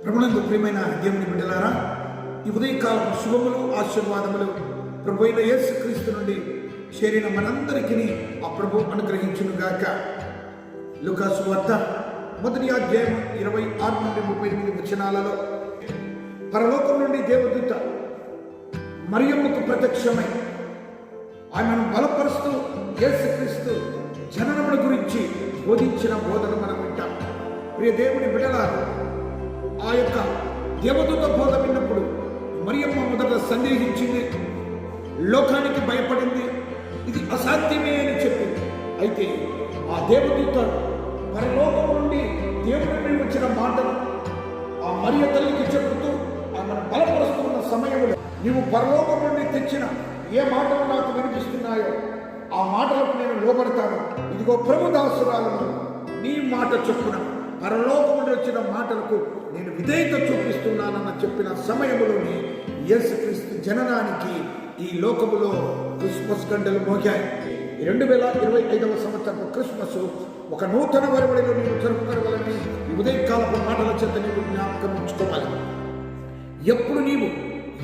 ప్రభునందు ప్రియమైన దేవుని బిడ్డలారా, ఈ ఉదయకాలం శుభములు ఆశీర్వాదములు ప్రభు అయిన యేసుక్రీస్తు నుండి చేరిన మనందరికీ ఆ ప్రభు అనుగ్రహించునుగాక. లూకా సువార్త 1వ అధ్యాయం 26 నుండి 38 వచనాలలో పరలోకం నుండి దేవదూత మరియమ్మకు ప్రత్యక్షమై ఆమెను బలపరుస్తూ యేసుక్రీస్తు జననముల గురించి బోధించిన బోధన మనం వింటాం. ప్రియ దేవుని బిడ్డలారా, ఆ యొక్క దేవదూత బోధ విన్నప్పుడు మరియమ్మ మొదట సందేహించింది, లోకానికి భయపడింది, ఇది అసాధ్యమే అని చెప్పింది. అయితే ఆ దేవదూత పరలోకం నుండి దేవుడి నుండి వచ్చిన మాటలు ఆ మరియ తల్లికి చెబుతూ ఆమెను బలపరుస్తున్న సమయంలో, నీవు పరలోకం నుండి తెచ్చిన ఏ మాటలు నాకు వినిపిస్తున్నాయో ఆ మాటలకు నేను లోబడతాను. ఇదిగో ప్రభుదాసురాలను నీ మాట చొప్పున పరలోకం నుండి వచ్చిన మాటలకు నేను విధేయత చూపిస్తున్నానన్న చెప్పిన సమయంలోనే యేసుక్రీస్తు జననానికి ఈ లోకములో క్రిస్మస్ గంటలు మోగాయి. 2025వ సంవత్సరపు క్రిస్మస్ ఒక నూతన వరవడిలో నీవు జరుపుకోవాలని ఈ ఉదయకాలపు మాటల చేత నీవు జ్ఞాపకం ఉంచుకోవాలి. ఎప్పుడు నీవు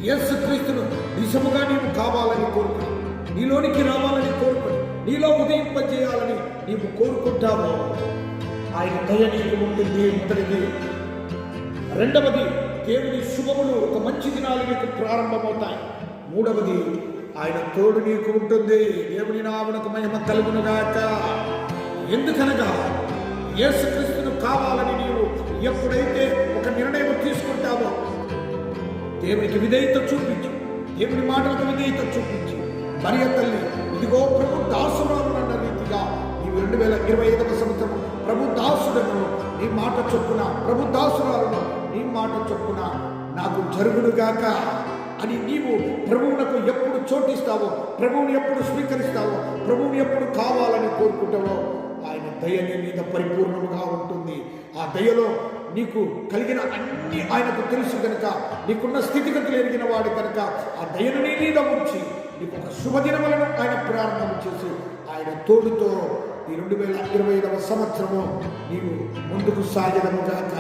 యేసుక్రీస్తును నిజముగా నీవు కావాలని కోరుకుని, నీలోనికి రావాలని కోరుకుని, నీలో ఉదయింపజేయాలని నీవు కోరుకుంటావో ఆయన దయ నీకు ఉంటుంది. మొదటిది. రెండవది, దేవుని శుభములు ఒక మంచి దినాలు నీకు ప్రారంభమవుతాయి. మూడవది, ఆయన తోడు నీకు ఉంటుంది. దేవుని నామమునకు మహిమ కలుగునుగాక. ఎందుకనగా యేసుక్రీస్తును కావాలని నీవు ఎప్పుడైతే ఒక నిర్ణయం తీసుకుంటావో, దేవునికి విధేయత చూపించి, దేవుని మాటలకు విధేయత చూపించి, మరియ తల్లి ఇదిగో ప్రభు దాసురాలు అన్న రీతిగా నీవు 2025వ సంవత్సరం ప్రభు దాసుడను నీ మాట చొప్పున, ప్రభు దాసురాలను నీ మాట చొప్పున నాకు జరుగునుగాక అని నీవు ప్రభువునకు ఎప్పుడు చోటిస్తావో, ప్రభువుని ఎప్పుడు స్వీకరిస్తావో, ప్రభువుని ఎప్పుడు కావాలని కోరుకుంటావో ఆయన దయ నీ మీద పరిపూర్ణముగా ఉంటుంది. ఆ దయలో నీకు కలిగిన అన్ని ఆయనకు తెలుసు కనుక, నీకున్న స్థితిగతులు ఎరిగిన వాడు కనుక ఆ దయను నీ మీద ఉంచి నీకు ఒక శుభదినములను ఆయన ప్రారంభం చేసి ఆయన తోడుతో ఈ 2025వ సంవత్సరము నీవు ముందుకు సాగదముగాక.